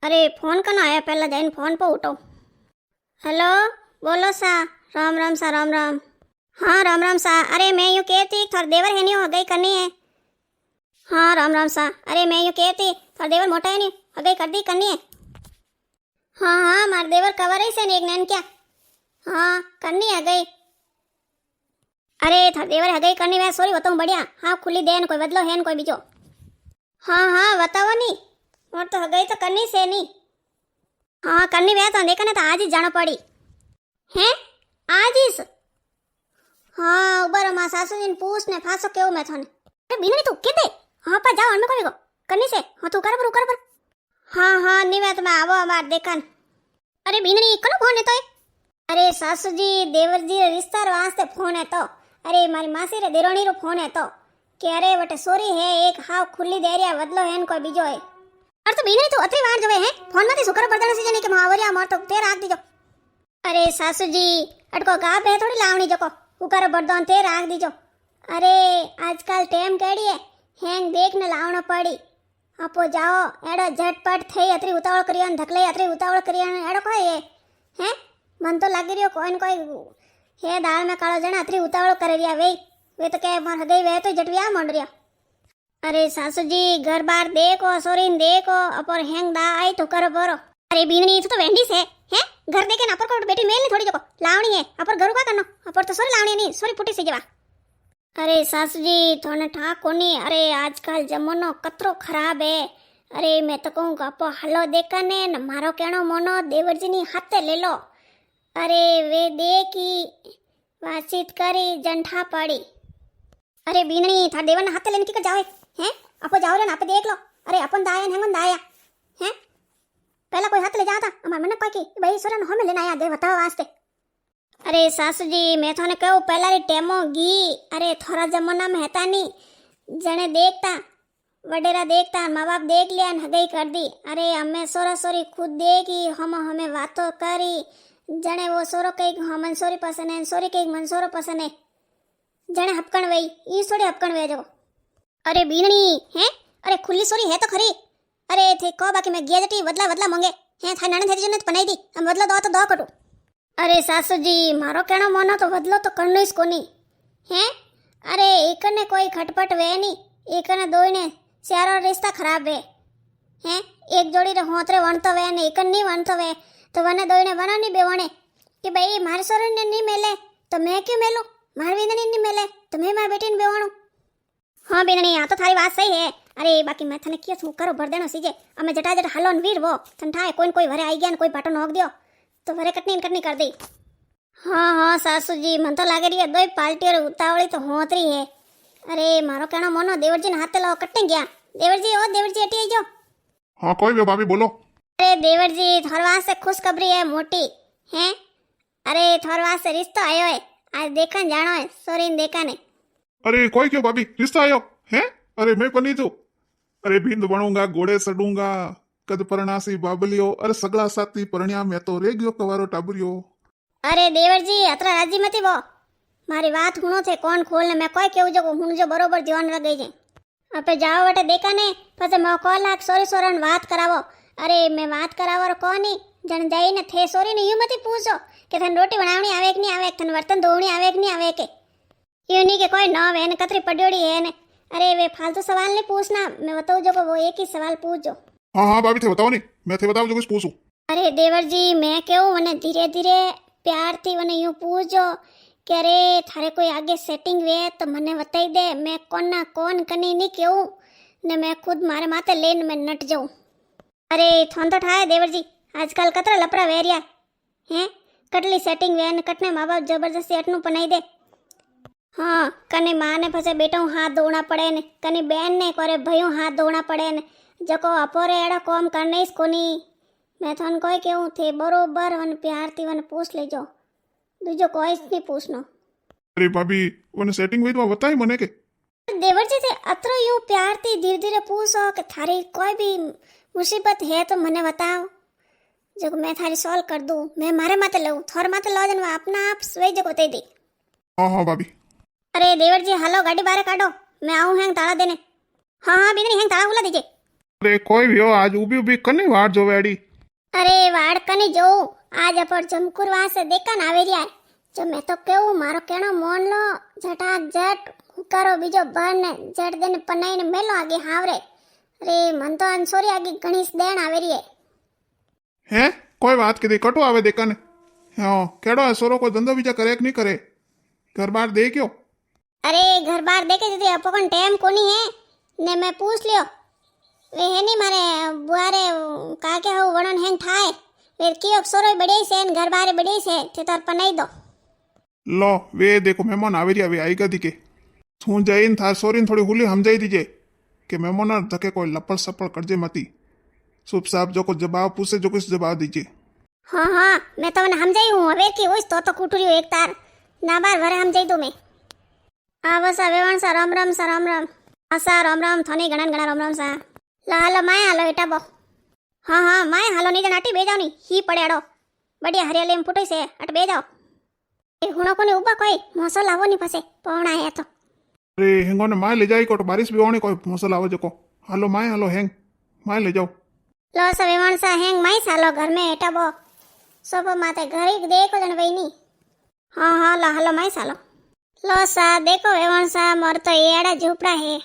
अरे फोन करना आया पहला जाइन फोन पर उठो। हेलो बोलो सा। राम राम सा राम राम। हाँ राम राम सा। अरे मैं यूँ कहती थोड़ा देवर है नहीं हो गई करनी है। हाँ राम राम सा। अरे मैं यूँ कहती थोड़ा देवर मोटा है नहीं हो गई कर दी करनी है। हाँ हाँ मार देवर कवर ही से नहीं एक नैन क्या। हाँ करनी है गई। अरे थोड़ा देवर है गई करनी है सॉरी बताऊँ बढ़िया। हाँ खुली दे कोई बदलो है कोई बीजो। हाँ हाँ बताओ नहीं और तो गई तो करनी से नहीं। हाँ करनी वे तो देखा ना तो आज ही जाना पड़ी है आज ही से? हाँ उबर मां सासू जी ने पूछ ने फासो केव मैं थाने। अरे बिनरी तू के दे। हाँ पर जाओ अन्न को करनी से। हाँ तू कर पर। हाँ हाँ निवे तो मैं आवो हमार देखन। अरे बिनरी कनो फोन है तो अरे सासू जी देवर जी रिश्ता वास्ते फोन है तो। अरे मारी मासी रे देरोणी रो फोन है तो कि अरे वटे सोरी है एक हाव खुली देरिया बदलो है कोई बीजो है। और तो बीने तो अतरी वार जवे है फोन में सुकर बर्दन से जने के मावरिया मार तो ते राख दीजो। अरे सासू जी अटको गाप है थोड़ी लावणी जको उकर बर्दन ते राख दीजो। अरे आजकल टाइम केड़ी है हैंग देख ने लावणो पड़ी। आपो जाओ एडो झटपट थई अतरी उतावळ करियन धकले अतरी उतावळ करियन एडो कोई है हैं मन तो लागी रियो कोई न कोई हे दाल में काळो जण अतरी उतावळ करे रिया वे तो के मार गई वे तो जटविया मंड रिया। अरे सासू जी घर बार देखो सोरीन देखो अपर हैंग दा आई तो करो बरो। अरे बीननी तो वेंडी से हैं घर देखे ना अपर को बेटी मेल नहीं थोड़ी जको लावणी है अपर घर का करनो अपर तो सोरी लावणी नहीं सोरी फुटी सी जवा। अरे सासू जी थोने ठा कोनी। अरे आजकल जमानो कतरो खराब है। अरे मैं तो कहूँ अपो हलो देखा ने न मारो कहनो मोनो देवर जी नी हाथे ले लो। अरे वे देखी बातचीत करी जंठा पड़ी। अरे बीननी था देवर ना हाथे लेने की कर जाओ हैं आपो जाओ रे ना आप देख लो। अरे अपन दाया हेमन दाया हैं पहला कोई हाथ ले जाता हमार मन कोई की भाई सोरन हमें लेना आया दे बताओ वास्ते। अरे सासू जी मैं थाने कहूं पहला रे टेमो गी। अरे थोड़ा जमाना में हेता नहीं जने देखता वडेरा देखता माँ बाप देख लिया हगई कर दी। अरे हमें सोरा सोरी खुद देखी हम हमें बातों करी जने वो सोरो कई हमन सोरी पसंद है सोरी कई मन सोरो पसंद है जने हपकण वई ई सोरी हपकण वे जो। अरे बीननी हैं अरे खुली सोरी है तो खरी। अरे थे को बाकी मैं गया जटी बदला बदला मांगे हैं था नाने थे जने तो पनाई दी हम बदला दो तो दो कटू। अरे सासू जी मारो कहनो मोनो तो बदलो तो करनो ही कोनी हैं। अरे एक ने कोई खटपट वे नहीं एक ने दो ने सारो रिश्ता खराब है हैं एक जोड़ी रे होतरे वणतो वे ने एक नहीं वणतो वे तो वने दो ने वनो नहीं बेवणे कि भाई मारे सोरे ने नहीं मेले तो मैं क्यों मेलू मार विंदनी नहीं मेले तो मैं मार बेटी ने बेवणू। हाँ बेननी आ तो थारी बात सही है। अरे बाकी मैं थने किया करो भर देनो सीजे अमे जटा जटा हलो वीर वो थन ठाए कोई भरे आई गया न कोई बाटो नोक दियो तो भरे कटनी कर दी। हाँ हाँ सासू जी मन तो लागे रही दो पाल्टी और उतावली तो होतरी है। अरे मारो कहना मोनो देवर जी ने हाथे लो कटने गया देवर जी ओ देवर जी अटी आई जो। हाँ कोई भी भाभी बोलो। अरे देवर जी थोर वास्ते खुशखबरी है मोटी हैं। अरे थोर वास्ते रिश्तो आयो है आज देखन जानो है सोरीन देखा ने। अरे कोई क्यों भाभी रिश्ता आयो हैं। अरे मैं कोनी तू अरे भिंद बनूंगा घोड़े चढ़ूंगा कद परणासी बाबलियो अरे सगला साथी परण्या मैं तो रे गयो कवारो टाबरियो। अरे देवर जी अतरा राजी मती वो मारी बात हुणो थे कौन खोलने मैं कोई केव जो हुण जो बरोबर ध्यान रख जे आपे जाओ वटे देखा ने पछे मैं कॉल लाख सोरी सोरन बात करावो। अरे मैं बात करावर कोनी जन जाई ने थे सोरी ने यू मती पूछो कि थन रोटी बनावणी आवे कि नहीं आवे थन बर्तन धोवणी आवे कि नहीं आवे के यूं नहीं के कोई न वे ने कतरी पड्योड़ी है ने। अरे वे फालतू सवाल नहीं पूछना मैं बताऊं जो को वो एक ही सवाल पूछो। हाँ हाँ भाभी थे बताओ नहीं मैं थे बताओ जो कुछ पूछूं। अरे देवर जी मैं क्यों मने धीरे धीरे प्यार थी मने यूं पूछो कि अरे थारे कोई आगे सेटिंग वे तो मने बताई दे मैं कौन कनी नहीं क्यों ने मैं खुद मारे माथे लेन में नट जाऊं। अरे थोन तो ठाए देवर जी आजकल कतरा लपरा वेरिया हैं कटली सेटिंग वे ने कटने माँ बाप जबरदस्ती अटनू पनाई दे। हाँ कने माँ ने फसे बेटा हाथ धोना पड़े ने कने बहन ने करे भयू हाथ धोना पड़े ने जको अपोरे एड़ा कॉम करने कोनी मैं थोन कोई केहूं थे बरोबर वन प्यार थी वन पूछ लेजो दूजो कोई नहीं पूछनो। अरे भाभी वन सेटिंग हुई तो बताई मने के देवर जी थे अतरो यूं प्यार थी धीरे धीरे पूछो कि थारी कोई भी मुसीबत है तो मने बताओ जो मैं थारी सॉल्व कर दूं मैं मारे माते लऊं थोर माते लो जन अपना आप स्वयं जगो दे दी। हाँ हाँ भाभी। अरे देवर जी हलो गाड़ी बाहर काटो मैं आऊं हैंग ताला देने। हाँ हाँ बिंदनी हैंग ताला खुला दीजिए। અરે કોઈ વ્યો આજ ઊભી ઊભી કની વાટ જોવે આડી. અરે વાડ કની જોઉં આજ અપર જમકુર વાસે દેકાન આવી રહ્યા જો મેં તો કેવું મારો કેણો મોન લો જટાક જટ હુકારો બીજો ભર ને જટ દેને પનાઈને મેલો આગે હાવરે અરે મન તો અનસોરી આગે ગણીશ દેણ આવી રહી હે કોઈ વાત કીધી કટો આવે દેકાને. હા કેડો આ સોરો કોઈ ધંધો બીજા કરે કે નહીં કરે? ઘર બાર દે કયો? અરે घर बार देखे दीदी अपन टाइम कोनी है ने मैं पूछ लियो वे है नहीं मारे बुआरे का के हो वणन हेंग थाए वे कियो सोरो बड़े से न घर बार बड़े से ते तार पनाई दो લો વે દેખો મહેમાન આવી રહ્યા. હવે આવી ગઈ કે હું જઈને થાર સોરીને થોડી હુલી સમજાઈ દીજે કે મહેમાન ધકે કોઈ લપડ સપડ કરજે મતી. શુભ સાપ જો કોઈ જવાબ પૂછે જો કુછ જવાબ દીજે. हाँ हाँ मैं तो समझाई हूँ હવે की होइस तो कुटुरियो एक तार ना बार वरे समझाई दो मैं आवसा वेवण सा राम राम सा राम राम आसा राम राम थने गणन गणा राम राम सा ला हालो माय हालो एटा बो हाँ हाँ माय हालो नहीं जनाटी बे जाओ नहीं ही पड़ेड़ो बढ़िया हरियाली में फुटे से अट बे जाओ એ હુણો કોને ઉભા કોઈ મોસો લાવો ની પાસે પવણા હે તો અરે હેંગોને માય લઈ જાય કોટ બારિશ બી ઓણી કોઈ મોસલ આવે જકો. હાલો માય હાલો હેંગ માય લઈ જાઓ. લો સવે વણસા હેંગ માઈ સાલો ઘર મે એટા બો સોપો માતે ઘરે દેખો જણ વઈની हाँ हाँ ला हालो माई सालो लो सा देखो वेवणसा मोर तो एड़ा झूपड़ा है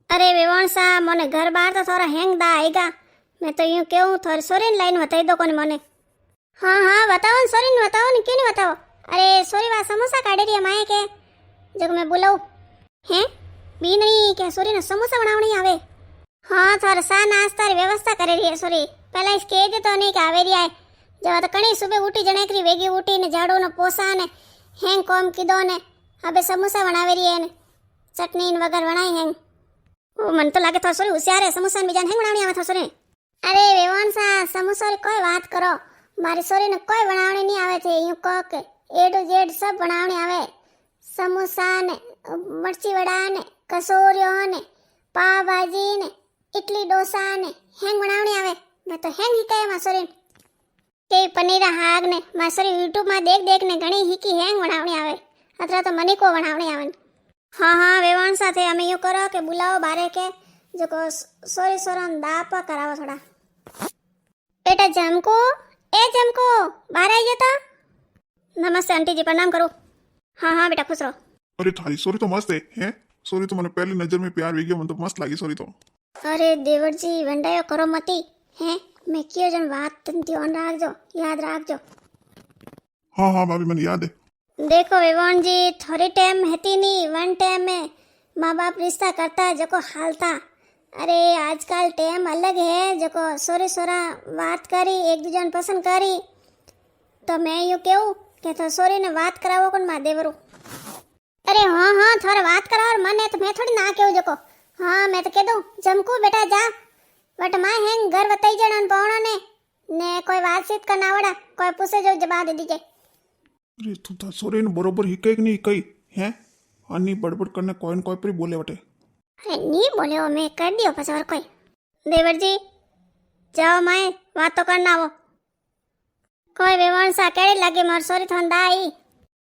अरे वेवणसा मने घर बार तो थोड़ा हैंग दा आएगा मैं तो यूं केहूं थोड़ी सोरीन लाइन बताई दो कोने मने हाँ हाँ बताओ न सोरीन बताओ न क्यों नहीं बताओ अरे सोरी वा समोसा काढ़ी रही है माए के जब मैं बुलाऊं हैं बीनरी के सोरी ने समोसा बनावनी आवे हाँ थोड़ा सा नाश्ता री व्यवस्था करे रही है सोरी पहला इस कह दे तो नहीं कि आवे रही है जब तो कणी सुबह उठी जनेकरी वेगी उठी ने झाड़ू ने पोसा ने हेंग कोम कीधो ने अबे समोसा बनावे रही है ने चटनी ने वगर बनाई हेंग ओ मन तो लागे तो सोरी होशियार है समोसा ने बीजान हेंग बनावनी आवे तो सोरी अरे वेवान सा समोसा री कोई बात करो मारी सोरी ने कोई बनावनी नहीं आवे थे यूं कहो के ए टू जेड सब बनावनी आवे समोसा ने मरची वड़ा ने कचोरियों ने पाव भाजी ने इडली डोसा ने हेंग बनावनी आवे मैं तो हेंग ही कहे मासोरी के पनीरा हाग ने मासरी यूट्यूब में देख देख ने घणी हीकी हेंग बनावनी आवे अतरा तो मनी को बनावनी आवे हाँ हाँ वेवान साथे हमें यूं करो के बुलाओ बारे के जो को सोरी सोरन दापा करावो थोड़ा बेटा जमको ए जमको बाहर आई जता नमस्ते आंटी जी प्रणाम करो हाँ हाँ बेटा खुश रहो અરે તારી સોરી તો મસ્ત હે સોરી તો મને પહેલી નજર में प्यार વી ગયો. મને તો મસ્ત લાગી સોરી તો. अरे देवर जी वंडायो करो मती हैं मैं क्यों जन बात ध्यान रखजो याद रखजो हाँ हाँ भाभी મને યાદ है. देखो विवान जी थोड़ी टाइम हेती नहीं वन टाइम में माँ बाप रिश्ता करता है जो को हालता अरे आजकल टाइम अलग है जो को सोरे सोरा बात करी एक दूजे ने पसंद करी तो मैं यूँ कहूँ कि तो सोरी ने बात करावो कौन माँ देवरू अरे हाँ हाँ थोड़ा बात कराओ और मन है तो मैं थोड़ी ना कहूँ जो को हाँ मैं तो कह दूँ जमकू बेटा जा बट माँ हेंग घर बताई जन पौना ने कोई बातचीत करना आवड़ा कोई पूछे जो जवाब दे दीजिए અરે તું તાર સોરીને બરોબર હિકઈ કે નહીં હિકઈ હે આની બડબડ કરને કોઈ ને કોઈ પર બોલે વટે. अरे नहीं बोले हो मैं कर दियो बस और कोई देवर जी जाओ माए बात तो करना वो कोई वेवण सा केड़ी लगे मार सोरी थन दा आई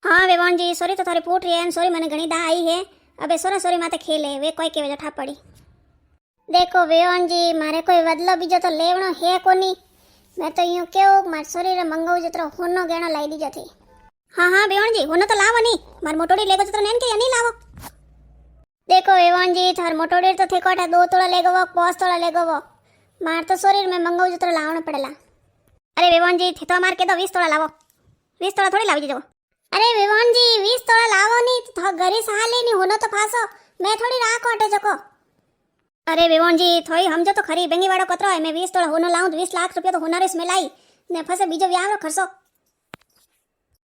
हाँ वेवण जी सोरी तो थोड़ी फूट रही है सोरी मैंने घणी दा आई है अबे सोरा सोरी माते खेले वे कोई के वजह ठा पड़ी देखो वेवण जी मारे कोई बदलो बीजो तो लेवणो है कोनी मैं तो यूं केव मार सोरी रे मंगाऊ जतरो होनो गेणो लाई दीजो थी हाँ हाँ वेवण जी होनो तो लावो नहीं मार मोटोड़ी लेगो जतरो नेन के या नहीं लावो देखो वेवण जी थार मोटोड़ी तो थे कोटा 2 तोड़ा लेगो वो 5 तोड़ा लेगो वो मार तो सोरी में मंगाऊ जतरो लावणो पड़ेला अरे वेवण जी थे तो मार के तो 20 तोड़ा लावो 20 तोड़ा थोड़ी लावी दीजो अरे वेवण जी 20 तोड़ा लावो नहीं तो घरी सहाले नहीं होनो तो फासो मैं थोड़ी राख ओटे जको अरे वेवण जी थोड़ी समझो तो खरी बेंगी वाड़ो कतरो है मैं 20 तोड़ा होनो लाऊं 20 लाख रुपया तो होनारिस में लाई ने फसे बीजो व्याह खर्चो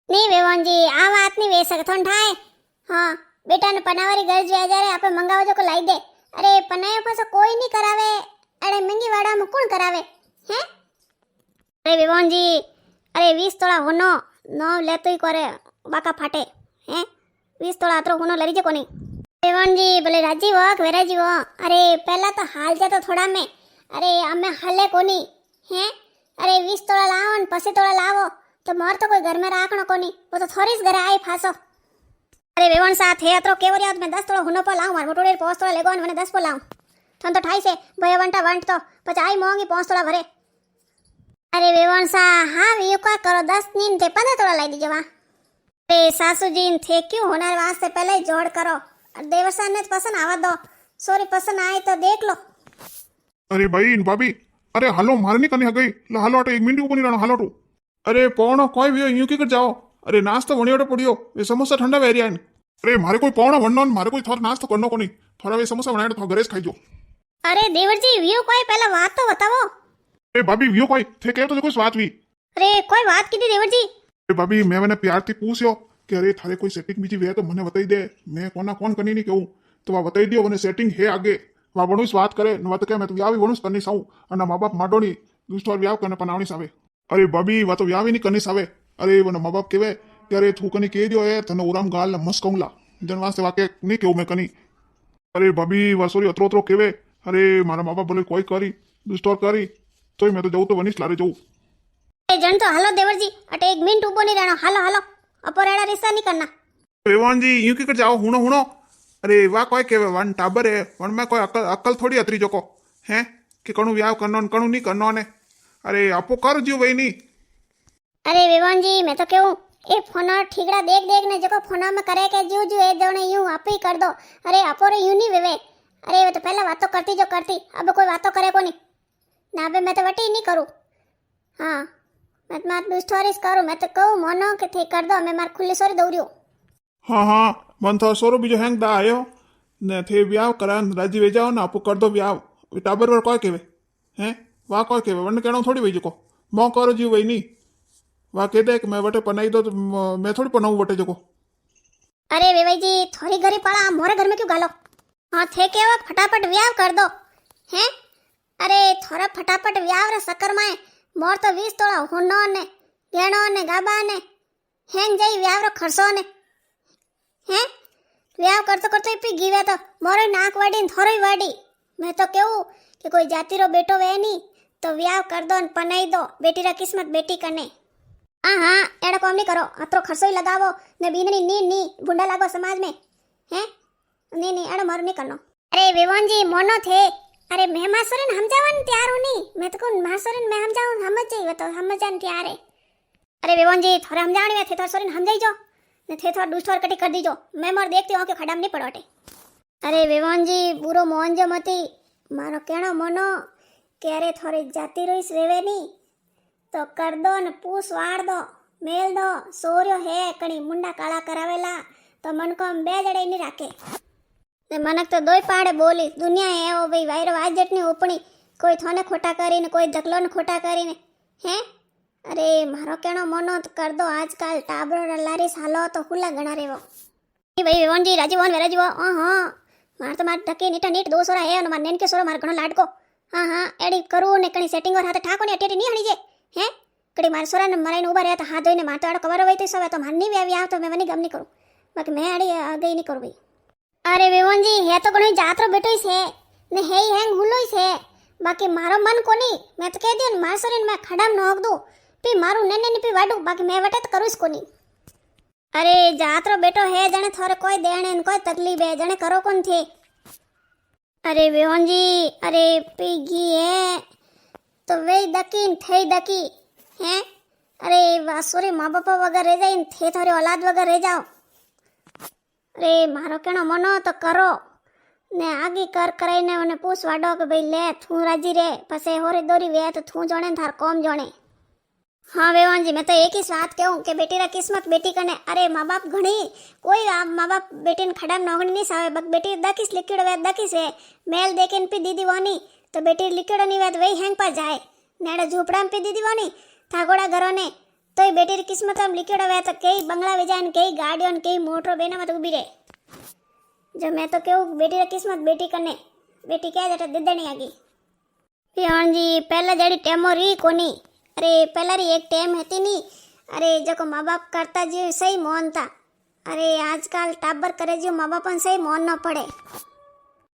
नहीं वेवण जी आ बात नहीं वे सकथन ठाए हाँ बेटा ने पनावारी घर जो आ जाए आपे मंगावा जो को लाई दे अरे पनायो फसो कोई नहीं करावे अरे महंगी वाड़ा में कौन करावे हैं अरे वेवण जी अरे 20 तोड़ा होनो न लेतो ही करे बाका फाटे हैं 20 तोड़ा अतरो होनो लरी जे कोनी वेवण जी बोले राजी हो वेराजी हो अरे पहला तो हाल जा तो थोड़ा में अरे हमें हले कोनी हैं अरे 20 तोड़ा लावो न पसे तोड़ा लावो तो मोर तो कोई घर में राखणो कोनी वो तो थोड़ी घरे आई फासो अरे वेवण साथ है अतरो केवो याद मैं 10 तोड़ा होनो पर लाऊं मार मोटोड़े 5 तोड़ा लेगो ने 10 पर लाऊं થન તો ઠાઈ છે ભય વંટા વંટ તો પછી આઈ મોંગી 5 તોલા ભરે અરે વેવણ સા હા વીયુ કા કરો 10 નીન તે 15 તોલા લઈ દીજો વા अरे सासू जी थे क्यों होना वास्ते पहले ही जोड़ करो देवरसान ने पसंद आवा दो सॉरी पसंद आए तो देख लो अरे भाई भाभी अरे हालो मारे नहीं करनी गई ला हालो अटे 1 मिनट ऊपर नहीं रहना हालो टू अरे पौनो कोई भी यूं की कर जाओ अरे नाश्तो वणियोड़े पड़ियो ये समोसा ठंडा वेरिया अरे मारे कोई पौनो वणनो मारे कोई थोड़ा नाश्तो करनो को नहीं थोड़ा वे समोसा बनाए तो घरे खाई जो अरे देवर जी व्यू कोई पहला बात तो बताओ अरे भाभी व्यू कोई थे कहे तो कोई बात हुई अरे कोई बात की थी देवर जी अरे भाभी मैं मैंने प्यार थी पूछ्यो कि अरे थारे कोई सेटिंग बीजी वे तो मने बताई दे मैं कोना कोन करनी नहीं कहूं तो वा बताई दियो मने सेटिंग है आगे वा बणुस बात करे न वा तो के मैं तो व्यावी बणुस करनी साऊ अने माँ बाप माडोनी दूसरो व्याव करने पनावनी सावे अरे भाभी वा तो व्यावी नहीं करनी सावे अरे वने माँ बाप केवे कि अरे थू कनी कह दियो है तने उराम गाल न मस कहूंला जन वास्ते वाके नहीं कहूं मैं कनी अरे भाभी वा सोरी अतरो अतरो केवे अरे मारा माँ बाप बोले कोई करी दूसरो करी तो मैं तो जाऊं तो वनीस लारे जाऊं जन तो हालो देवर जी अटे 1 मिनट ऊपर नहीं रहना हालो हालो अपरेड़ा रिश्ता नहीं करना रेवान जी यूं की कर जाओ हुनो हुनो अरे वाह कोई केवे वन टाबर है वन में कोई अकल थोड़ी अतरी जोको हैं कि कणु व्याव करनो न कणु नहीं करनो ने अरे आपो कर जीव वही नहीं अरे विवान जी मैं तो कहूं ए फोन ठीकड़ा देख देख ने जको फोन में करे के जीव जू ए जणे यूं आप ही कर दो अरे आपो रे यूं नहीं वेवे अरे वो तो पहला बात तो करती जो करती अब कोई बात तो करे को नहीं ना बे मैं तो वटी नहीं करूं हाँ मैं तो मार स्टोरीज करूं मैं तो कहूं मोनो के थे कर दो मैं मार खुली सोरी दौड़ियो हाँ हाँ मन तो सोरो बीजो हैंग दा आयो ने थे व्याव करान राजी वे जाओ ना आपो कर दो व्याव टाबर वर कोई केवे हैं वाह कोई केवे वन कहणो थोड़ी वही जको मो करो जीव वही नहीं वाह कह दे कि मैं वटे पनाई दो तो मैं थोड़ी पनाऊं वटे जको अरे वेवाई जी थोड़ी घरी पड़ा मोरे घर में क्यों गालो हाँ थे के वक्त फटाफट व्याव कर दो हैं अरे थोड़ा फटाफट व्याव रे सकर में मोर तो 20 तोड़ा हुनो ने गेणो ने गाबा ने हेंग जाई व्याव रो खर्चो ने हैं व्याव करतो करतो पी गीवे तो मोरे नाक वाडी ने थोड़ी वाडी मैं तो कहूं कि कोई जाति रो बेटो वे नहीं तो व्याव कर दो ने पनाई दो बेटी रा किस्मत बेटी कने हाँ हाँ एड़ा काम नहीं करो अतरो खर्चो ही लगावो ने बीननी नी नी बुंडा लागो समाज में हैं नहीं नहीं एड़ा मारो नहीं करनो अरे विवान जी मोनो थे अरे मैं मासुरन समझावन तैयार हूं नहीं मैं तो कौन मासुरन मैं समझाऊं समझ जाई तो समझान तैयार है अरे विवान जी थोड़ा समझाणी वे थे तो सोरन समझाई जो ने थे थोड़ा दूसर कटी कर दीजो मैं मोर देखती हूं के खडाम नहीं पड़ोटे अरे विवान जी बुरो मोहन जो मती मारो कहणो मोनो के अरे थोड़ी जाती रोइस रेवे नहीं तो कर दो ने पूछ वाड़ दो मेल दो सोर्यो है कणी मुंडा काला करावेला तो मन को हम बे जड़े नहीं राखे ने मनक तो दोय पाड़े बोली दुनिया है ओ भाई वायरो आज जटनी उपणी कोई थोने खोटा करीने कोई दकलो ने खोटा करीने हैं अरे मारो कहणो मोनो तो कर दो आजकल टाबरो लारी सालो तो खुला गणा रेवो भाई विवान जी राजीवन वे राजीव हां मार तो मार टके नीटा नीट दो सोरा है और मार नेन के सोरा मार घणो लाडको हां एडी करू ने कणी सेटिंग और हाथ ठाको ने अटेटी नहीं हणी जे हैं कड़ी मार सोरा ने मराईने उभा रहता हाथ धोईने मार तो आड़ो कवर होई तो सवे तो मारनी वे आव तो मैं वनी गम नहीं करूं बाकी मैं आड़ी गई नहीं करूं भाई अरे विवान जी है तो घणो जातरो बेटो ही छे ने हे हेंग हुलो ही छे बाकी मारो मन कोनी मैं तो कह दियो मार सोरीन मैं खडाम नोक दूं पी मारू नेने ने पी वाडू बाकी मैं वटे तो करूस कोनी अरे जातरो बेटो है जने थोरे कोई देणे ने कोई तकलीफ है जने करो कोन थे अरे विवान जी अरे पीगी है तो वे दकीन थे दकी हैं अरे वासुरी माँ बापा वगैरह रह जाए थे थोड़ी औलाद वगैरह रह जाओ अरे मारो कहणो मनो तो करो ने आगे कर कराईने मने पूछ वाडो के भाई ले थू राजी रे पसे होरे दोरी वे तो थू जोणे थार कौम जोणे हाँ वेवान जी मैं तो एक ही बात कहूँ कि बेटी रा किस्मत बेटी कने अरे माँ बाप घणी कोई माँ बाप बेटी ने खड़ा नौकरी नहीं सावे बक बेटी दकिस लिक्विड वे दकिस है मेल देके पी दीदी वानी तो बेटी लिक्विड नहीं वे तो वही हैंग पर जाए नेड़ा झूपड़ा में पी दीदी वानी थागोड़ा घरों ने तो ही बेटी री किस्मत में लिक्विड वे तो कई बंगला विजान कई गाड़ियों कई मोटरो बेना मत उभी रहे जो मैं तो कहूँ बेटी रा किस्मत बेटी कने बेटी क्या जाता दिदणी आगी वेवान जी पहला जड़ी टेमो री कोनी अरे पहला री एक टेम हती नी अरे जो माँ बाप करता जी सही मोहन था अरे आजकल टाबर करे जो माँ बाप सही मोहन न पड़े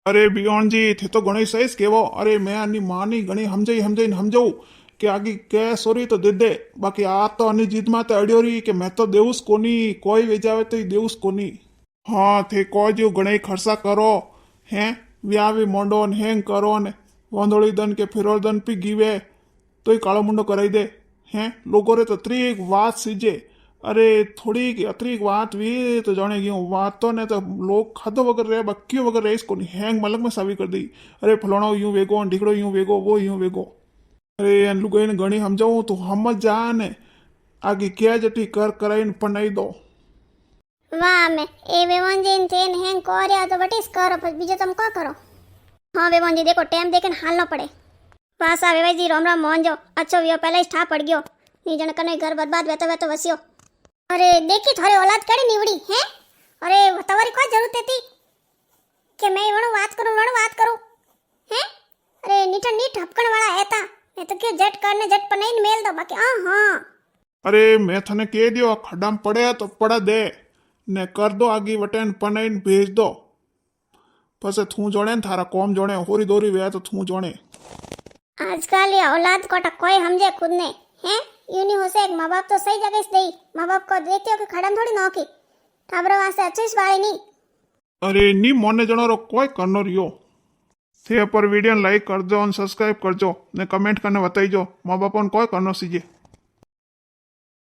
अरे बियोन जी थे तो घणो सही केवो अरे मैं आनी मानी घणी समझाऊ कि आगे के सोरी तो दे दे बाकी आ तो आनी जीत में अड़ियो रही कि मैं तो देऊस कोनी कोई वेजावे तो देऊस कोनी हाँ थे कोई जो घणे खर्चा करो हैं વ્યાવી મોંડો ને હેંગ કરો ને વંધોળી દન કે ફિરોળ દન પી ગીવે તોય કાળો મુંડો કરાવી દે હે લોકો રે તો ત્રીક વાત સીજે અરે થોડીક અતરીક વાત વી તો જાણે ગયું વાત તો ને તો લોક ખાધો વગર રહે બક્યો વગર રહીશ કોની હેંગ મલક में सावी कर दी अरे फलाणो यूं वेगो ढीकड़ो यूं वेगो वो यूं वेगो अरे एन लुगाई ने घणी समझाऊं तो हम जा ने आगे क्या जटी कर कराई पनाई दो વાહ મેં એ વેવનજી ને થેન હેંગ કર્યા તો બટીસ કરો પછી બીજો તમે કો કરો हाँ वेवनजी देखो टाइम देखे हाल न पड़े वासा वेवाईजी राम राम मोहन जो अच्छो वियो पहले ही ठा पड़ गयो नी जण कने घर बर्बाद वेतो वेतो वसियो अरे देखी थारे औलाद केड़ी निवड़ी हैं अरे तवारी कोई जरूरत थी कि मैं वणो बात करूं हैं अरे नीठा नीठ हपकण वाला हेता मैं तो क्यों जट करने जट पनाई मेल दो बाकी हाँ अरे मैं थने कह दियो खड्डा में पड़े तो पड़ा दे ने कर दो आगी वटेन पनाई भेज दो पसे थू जोड़े न थारा कौम जोड़े होरी दोरी वे तो थू जोड़े आजकल ये औलाद को कोई समझे खुद ने हैं यूनी हो से एक माँ बाप तो सही जगह से दई माँ बाप को देखते हो कि खड़न थोड़ी नौकी ठाबरो वास्ते अच्छी वाली नहीं अरे नी मोने जनो रो कोई करनो रियो थे पर वीडियो लाइक कर दो और सब्सक्राइब कर जो ने कमेंट करने बताई जो माँ बाप कोई करनो सीजे।